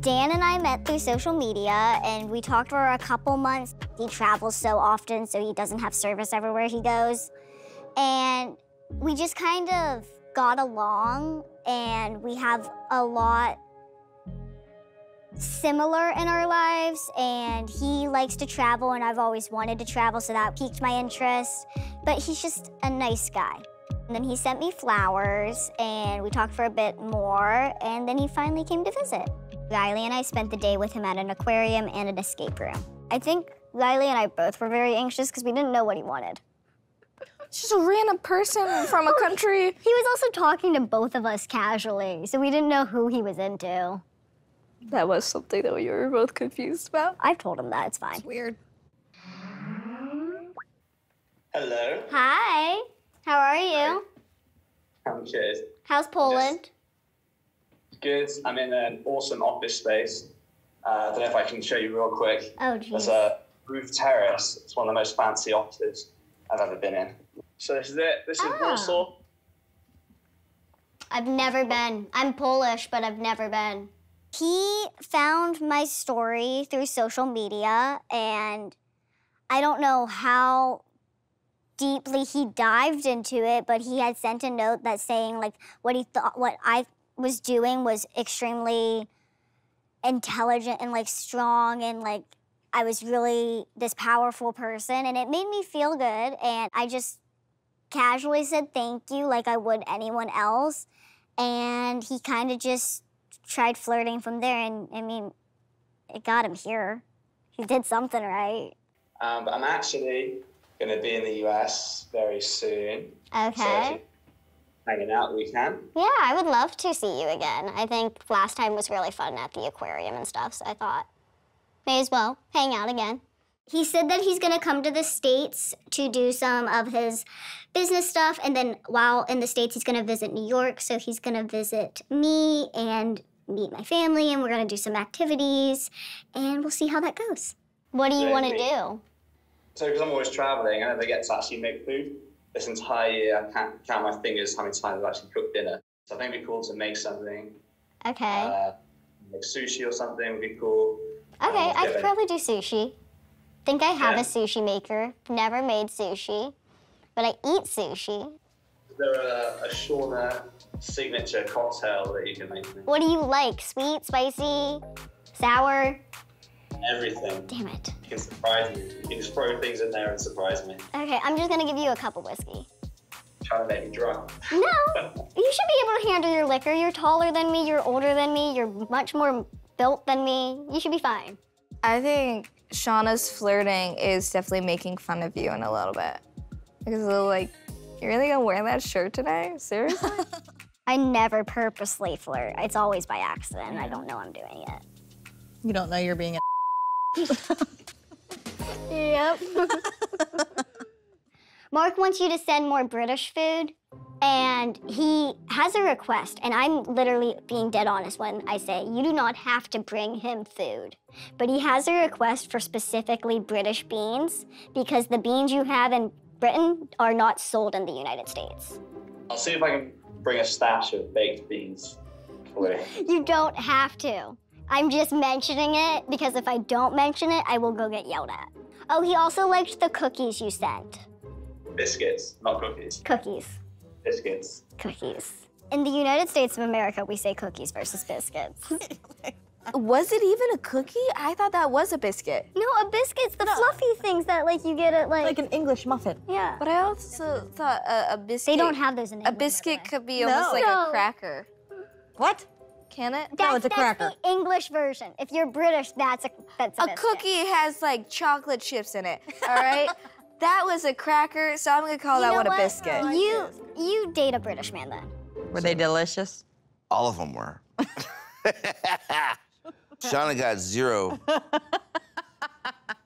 Dan and I met through social media, and we talked for a couple months. He travels so often, so he doesn't have service everywhere he goes. And we just kind of got along, and we have a lot similar in our lives, and he likes to travel, and I've always wanted to travel, so that piqued my interest. But he's just a nice guy. And then he sent me flowers, and we talked for a bit more, and then he finally came to visit. Riley and I spent the day with him at an aquarium and an escape room. I think Riley and I both were very anxious because we didn't know what he wanted. Just a random person from a country. He was also talking to both of us casually, so we didn't know who he was into. That was something that we were both confused about. I've told him that, it's fine. It's weird. Hello. Hi, how are you? I'm good. How's Poland? Good. I'm in an awesome office space. I don't know if I can show you real quick. Oh, geez. There's a roof terrace. It's one of the most fancy offices I've ever been in. So this is it. This is Warsaw. I've never been. I'm Polish, but I've never been. He found my story through social media, and I don't know how deeply he dived into it, but he had sent a note that saying like what he thought, what I was doing was extremely intelligent and like strong, and like I was really this powerful person, and it made me feel good. And I just casually said thank you like I would anyone else, and he kind of just tried flirting from there, and I mean, it got him here. He did something right. But I'm actually going to be in the US very soon. Okay. So hanging out we can. Yeah, I would love to see you again. I think last time was really fun at the aquarium and stuff, so I thought may as well hang out again. He said that he's gonna come to the States to do some of his business stuff, and then while in the States, he's gonna visit New York, so he's gonna visit me and meet my family, and we're gonna do some activities, and we'll see how that goes. What do you wanna do? So because I'm always traveling, I never get to actually make food. This entire year, I can't count my fingers how many times I've actually cooked dinner. So I think it'd be cool to make something. Okay. Like sushi or something would be cool. Okay, I could probably do sushi. Think I have a sushi maker. Never made sushi, but I eat sushi. Is there a Shona signature cocktail that you can make me? What do you like? Sweet, spicy, sour? Everything. Damn it. You can surprise me. You can just throw things in there and surprise me. Okay, I'm just gonna give you a cup of whiskey. Trying to make me drunk. No, you should be able to handle your liquor. You're taller than me, you're older than me, you're much more built than me. You should be fine. I think Shona's flirting is definitely making fun of you in a little bit. Because they're like, you really gonna wear that shirt today? Seriously? I never purposely flirt. It's always by accident. I don't know I'm doing it. You don't know you're being a Yep. Mark wants you to send more British food, and he has a request, and I'm literally being dead honest when I say you do not have to bring him food, but he has a request for specifically British beans because the beans you have in Britain are not sold in the United States. I'll see if I can bring a stash of baked beans for you. You don't have to. I'm just mentioning it because if I don't mention it, I will go get yelled at. Oh, he also liked the cookies you sent. Biscuits, not cookies. Cookies. Biscuits. Cookies. In the United States of America, we say cookies versus biscuits. Was it even a cookie? I thought that was a biscuit. No, a biscuit's the fluffy things that like you get at like an English muffin. Yeah. But I also thought a biscuit... They don't have those in England. A biscuit could be almost like a cracker. What? Can it? That's, it's a cracker. That's the English version. If you're British, that's a biscuit. Cookie has like chocolate chips in it, all right? That was a cracker, so I'm gonna call that one a biscuit. You date a British man then. Were they delicious? All of them were. Shona got 0.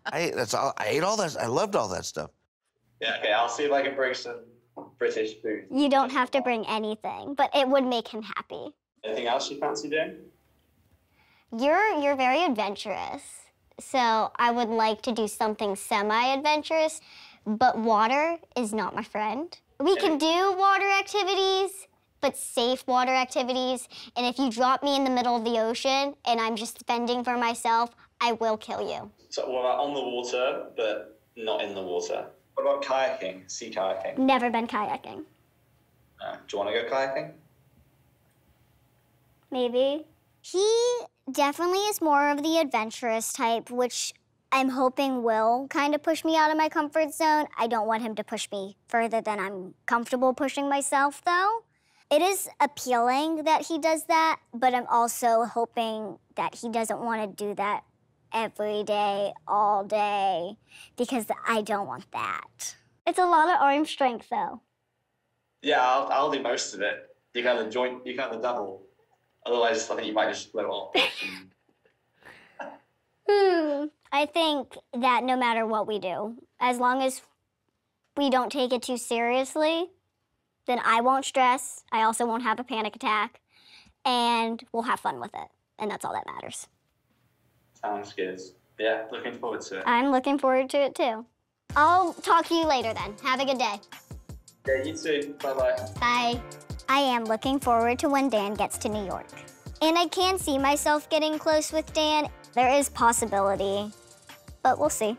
I ate all that. I loved all that stuff. Yeah, okay, I'll see if I can bring some British food. You don't have to bring anything, but it would make him happy. Anything else you fancy doing? You're very adventurous, so I would like to do something semi-adventurous, but water is not my friend. We can do water activities, but safe water activities. And if you drop me in the middle of the ocean and I'm just fending for myself, I will kill you. So what about on the water, but not in the water? What about kayaking, sea kayaking? Never been kayaking. Do you want to go kayaking? Maybe. He definitely is more of the adventurous type, which I'm hoping will kind of push me out of my comfort zone. I don't want him to push me further than I'm comfortable pushing myself, though. It is appealing that he does that, but I'm also hoping that he doesn't want to do that every day, all day, because I don't want that. It's a lot of arm strength, though. Yeah, I'll do most of it. You got the joint, you got the double. Otherwise, I think you might just blow off. I think that no matter what we do, as long as we don't take it too seriously, then I won't stress, I also won't have a panic attack, and we'll have fun with it. And that's all that matters. Sounds good. Yeah, looking forward to it. I'm looking forward to it too. I'll talk to you later then. Have a good day. Yeah, you too. Bye-bye. Bye. I am looking forward to when Dan gets to New York. And I can see myself getting close with Dan. There is possibility, but we'll see.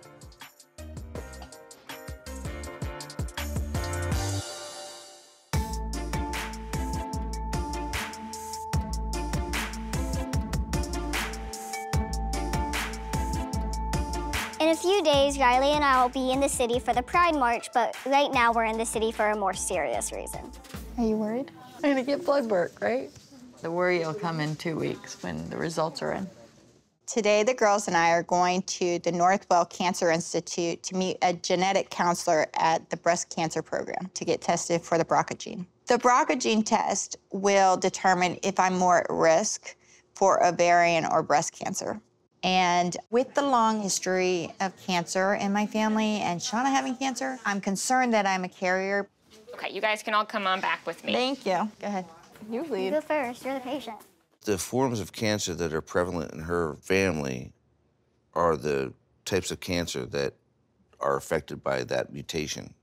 In a few days, Riley and I will be in the city for the Pride March, but right now we're in the city for a more serious reason. Are you worried? I'm gonna get blood work, right? The worry will come in 2 weeks when the results are in. Today, the girls and I are going to the Northwell Cancer Institute to meet a genetic counselor at the breast cancer program to get tested for the BRCA gene. The BRCA gene test will determine if I'm more at risk for ovarian or breast cancer. And with the long history of cancer in my family and Shona having cancer, I'm concerned that I'm a carrier. Okay, you guys can all come on back with me. Thank you. Go ahead. You You lead. go first, you're the patient. The forms of cancer that are prevalent in her family are the types of cancer that are affected by that mutation.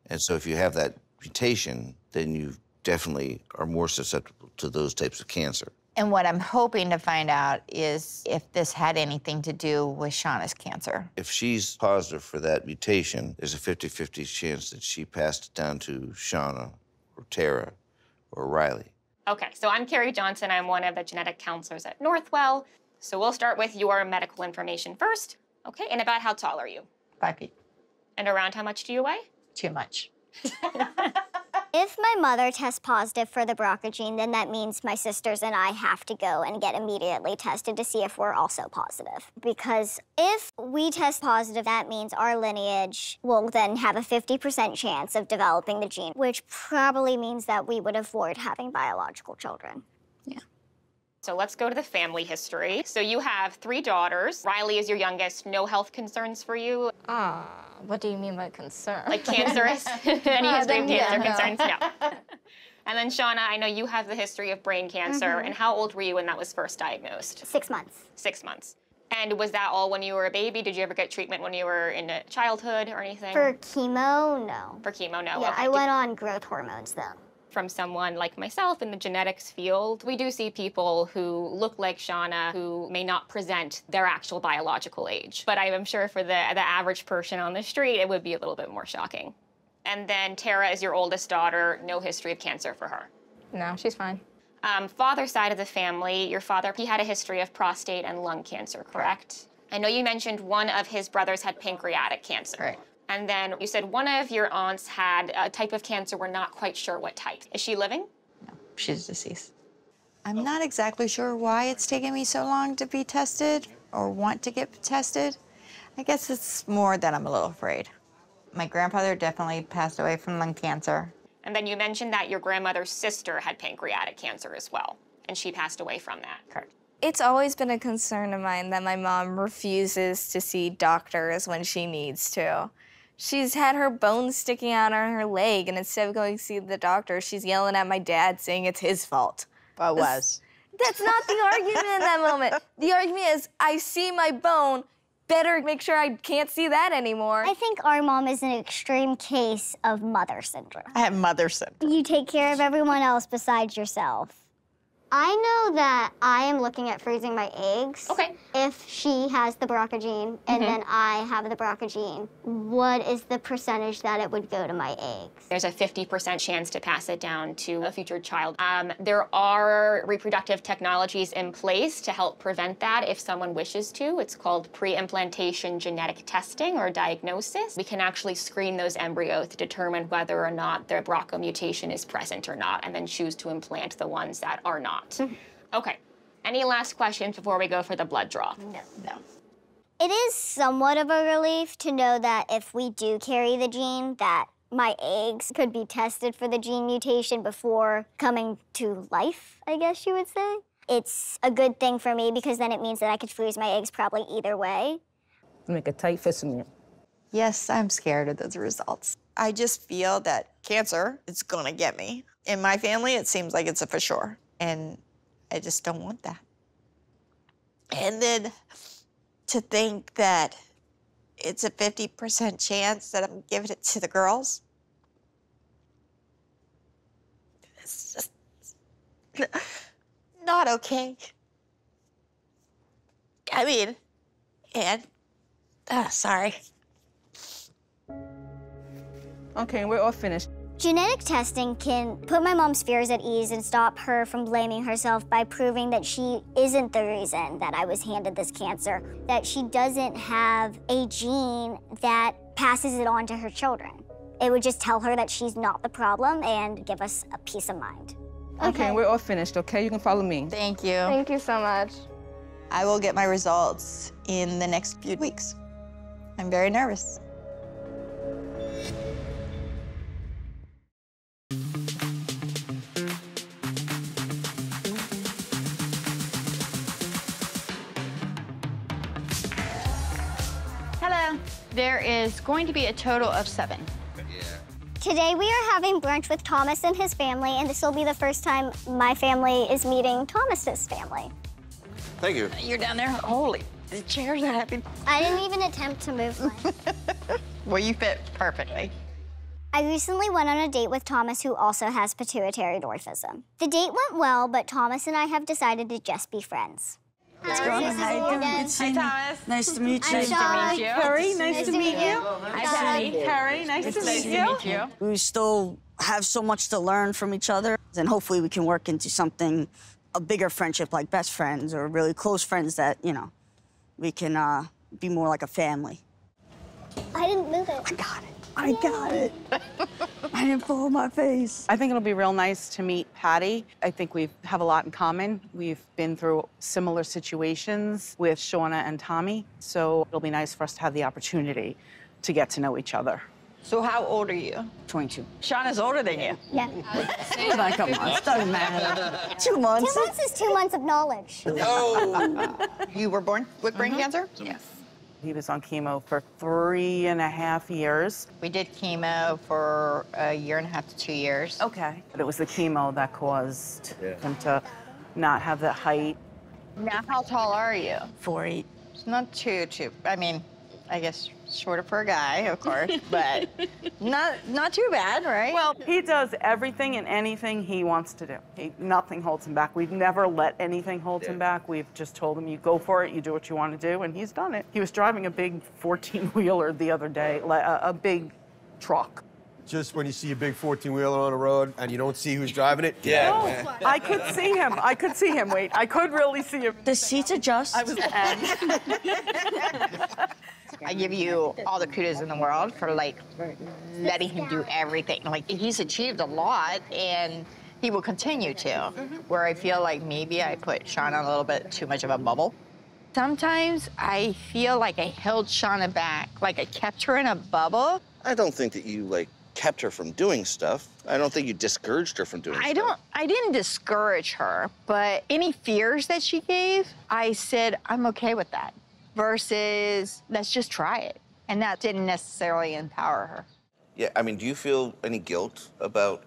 And so if you have that mutation, then you definitely are more susceptible to those types of cancer. And what I'm hoping to find out is if this had anything to do with Shona's cancer. If she's positive for that mutation, there's a 50-50 chance that she passed it down to Shona or Tara or Riley. Okay, so I'm Carrie Johnson. I'm one of the genetic counselors at Northwell. So we'll start with your medical information first. Okay, and about how tall are you? 5 feet. And around how much do you weigh? Too much. If my mother tests positive for the BRCA gene, then that means my sisters and I have to go and get immediately tested to see if we're also positive. Because if we test positive, that means our lineage will then have a 50% chance of developing the gene, which probably means that we would avoid having biological children. So let's go to the family history. So you have 3 daughters. Riley is your youngest. No health concerns for you? What do you mean by concern? Like cancerous? Any history of cancer no. concerns? No. And then Shona, I know you have the history of brain cancer. And how old were you when that was first diagnosed? 6 months. 6 months. And was that all when you were a baby? Did you ever get treatment when you were in childhood or anything? For chemo, no. For chemo, no. Yeah, Okay. I went on growth hormones, though. From someone like myself in the genetics field, we do see people who look like Shona who may not present their actual biological age. But I am sure for the average person on the street, it would be a little bit more shocking. And then Tara is your oldest daughter, no history of cancer for her. No, she's fine. Father's side of the family, your father, he had a history of prostate and lung cancer, correct? I know you mentioned one of his brothers had pancreatic cancer. Right. And then you said one of your aunts had a type of cancer, we're not quite sure what type. Is she living? No, she's deceased. I'm not exactly sure why it's taken me so long to be tested or want to get tested. I guess it's more that I'm a little afraid. My grandfather definitely passed away from lung cancer. And then you mentioned that your grandmother's sister had pancreatic cancer as well, and she passed away from that. Correct. It's always been a concern of mine that my mom refuses to see doctors when she needs to. She's had her bones sticking out on her leg, and instead of going to see the doctor, she's yelling at my dad saying it's his fault. Well, it was. That's not the argument in that moment. The argument is, I see my bone, better make sure I can't see that anymore. I think our mom is an extreme case of mother syndrome. I have mother syndrome. You take care of everyone else besides yourself. I know that I am looking at freezing my eggs. Okay. If she has the BRCA gene and then I have the BRCA gene, what is the percentage that it would go to my eggs? There's a 50% chance to pass it down to a future child. There are reproductive technologies in place to help prevent that if someone wishes to. It's called pre-implantation genetic testing or diagnosis. We can actually screen those embryos to determine whether or not their BRCA mutation is present or not, and then choose to implant the ones that are not. Okay. Any last questions before we go for the blood draw? No. It is somewhat of a relief to know that if we do carry the gene, that my eggs could be tested for the gene mutation before coming to life, I guess you would say. It's a good thing for me because then it means that I could freeze my eggs probably either way. Make a tight fist in you. Yes, I'm scared of those results. I just feel that cancer is gonna get me. In my family, it seems like it's a for sure. And I just don't want that. And then to think that it's a 50% chance that I'm giving it to the girls. It's just not okay. I mean, and, sorry. Okay, we're all finished. Genetic testing can put my mom's fears at ease and stop her from blaming herself by proving that she isn't the reason that I was handed this cancer, that she doesn't have a gene that passes it on to her children. It would just tell her that she's not the problem and give us a peace of mind. Okay, we're all finished, okay? You can follow me. Thank you. Thank you so much. I will get my results in the next few weeks. I'm very nervous. Hello. There is going to be a total of 7. Today we are having brunch with Thomas and his family, and this will be the first time my family is meeting Thomas's family. Thank you. You're down there. Holy, the chairs are happy. I didn't even attempt to move mine. Well, you fit perfectly. I recently went on a date with Thomas, who also has pituitary dwarfism. The date went well, but Thomas and I have decided to just be friends. What's going on? How you doing? Good seeing you. Thomas. Nice to meet you. I'm Shona. Carrie, nice to meet you. Hi, Patty. Carrie, nice to meet you. We still have so much to learn from each other, and hopefully we can work into something, a bigger friendship like best friends or really close friends that, you know, we can be more like a family. I didn't move it. I got it. I got it. I didn't fall on my face. I think it'll be real nice to meet Patty. I think we have a lot in common. We've been through similar situations with Shona and Tommy, so it'll be nice for us to have the opportunity to get to know each other. So how old are you? 22. Shauna's older than you. Yeah. Like a month. Doesn't matter. 2 months. 2 months is 2 months of knowledge. You were born with brain cancer? Yes. He was on chemo for 3.5 years. We did chemo for 1.5 to 2 years. Okay. But it was the chemo that caused him to not have the height. Now, how tall are you? 4'8". It's not too, I mean, I guess shorter for a guy, of course, but not too bad, right? Well, he does everything and anything he wants to do. Nothing holds him back. We've never let anything hold him back. We've just told him, you go for it, you do what you want to do, and he's done it. He was driving a big 14-wheeler the other day, a big truck. Just when you see a big 14-wheeler on the road and you don't see who's driving it? Yeah. No, I could see him. I could see him. Wait, I could really see him. The seats adjust. I was I give you all the kudos in the world for, like, letting him do everything. Like, he's achieved a lot, and he will continue to. Where I feel like maybe I put Shona a little bit too much of a bubble. Sometimes I feel like I held Shona back, like I kept her in a bubble. I don't think that you, like, kept her from doing stuff. I don't think you discouraged her from doing stuff. I didn't discourage her, but any fears that she gave, I said, I'm okay with that. Versus, let's just try it. And that didn't necessarily empower her. Yeah, I mean, do you feel any guilt about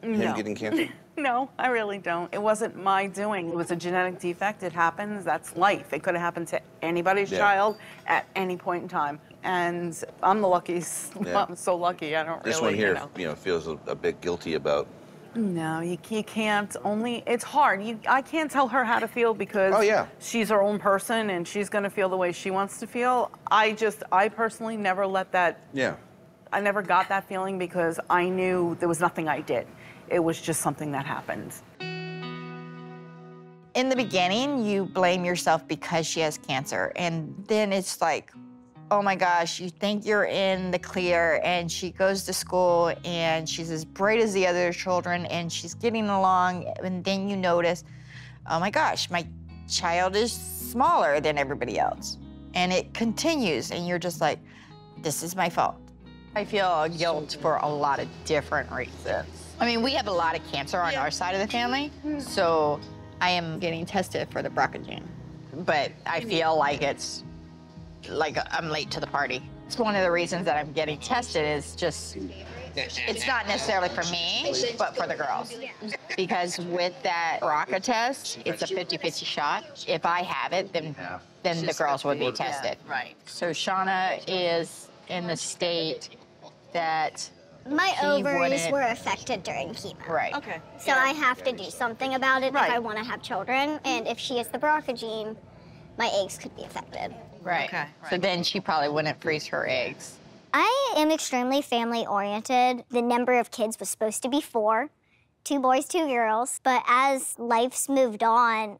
him getting cancer? No, I really don't. It wasn't my doing. It was a genetic defect. It happens. That's life. It could have happened to anybody's child at any point in time. And I'm the luckiest. Yeah. I'm so lucky. I don't This really, one here, feels a bit guilty about. No, you can't. It's hard. I can't tell her how to feel because she's her own person and she's going to feel the way she wants to feel. I personally never let that. Yeah. I never got that feeling because I knew there was nothing I did. It was just something that happened. In the beginning, you blame yourself because she has cancer. And then it's like, oh my gosh, you think you're in the clear, and she goes to school and she's as bright as the other children and she's getting along, and then you notice, oh my gosh, my child is smaller than everybody else. And it continues, and you're just like, this is my fault. I feel guilt for a lot of different reasons. I mean, we have a lot of cancer on our side of the family, so I am getting tested for the BRCA gene. But I feel like it's like I'm late to the party. It's one of the reasons that I'm getting tested is just, it's not necessarily for me, but for the girls. Because with that BRCA test, it's a 50-50 shot. If I have it, then the girls would be tested. Right. So Shona is in the state that my he ovaries wouldn't- were affected during chemo. Right. Okay. So I have to do something about it if Right. I want to have children. And if she has the BRCA gene, my eggs could be affected. Right. Okay, So then she probably wouldn't freeze her eggs. I am extremely family-oriented. The number of kids was supposed to be 4, 2 boys, 2 girls. But as life's moved on,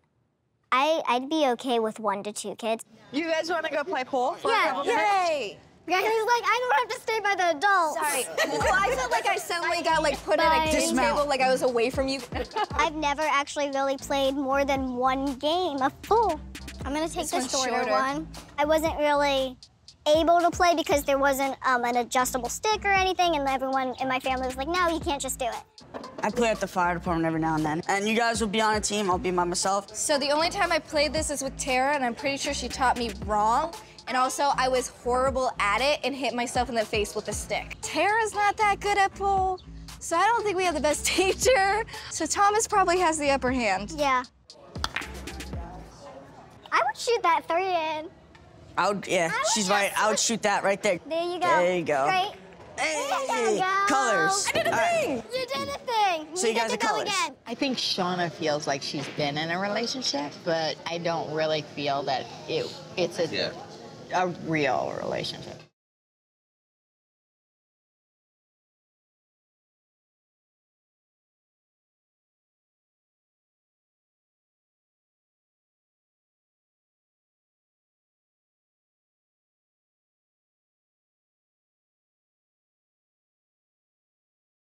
I'd be okay with 1 to 2 kids. You guys want to go play pool? Yeah. Yay! Yeah, he's like, I don't have to stay by the adults. Sorry. Well, I felt like I suddenly got put at a game table, like I was away from you. I've never actually really played more than 1 game of pool. I'm gonna take the one's shorter shorter. one. I wasn't really able to play because there wasn't an adjustable stick or anything, and everyone in my family was like, no, you can't just do it. I play at the fire department every now and then. And you guys will be on a team, I'll be by myself. So the only time I played this is with Tara, and I'm pretty sure she taught me wrong. And also, I was horrible at it and hit myself in the face with a stick. Tara's not that good at pool, so I don't think we have the best teacher. So Thomas probably has the upper hand. Yeah. I would shoot that 3 in. She's right. I would shoot that right there. There you go. There you go. Great. Hey, There you go. colors. I did a thing! You did a thing. So you guys get are to go colors. again. I think Shona feels like she's been in a relationship, but I don't really feel that it's a real relationship.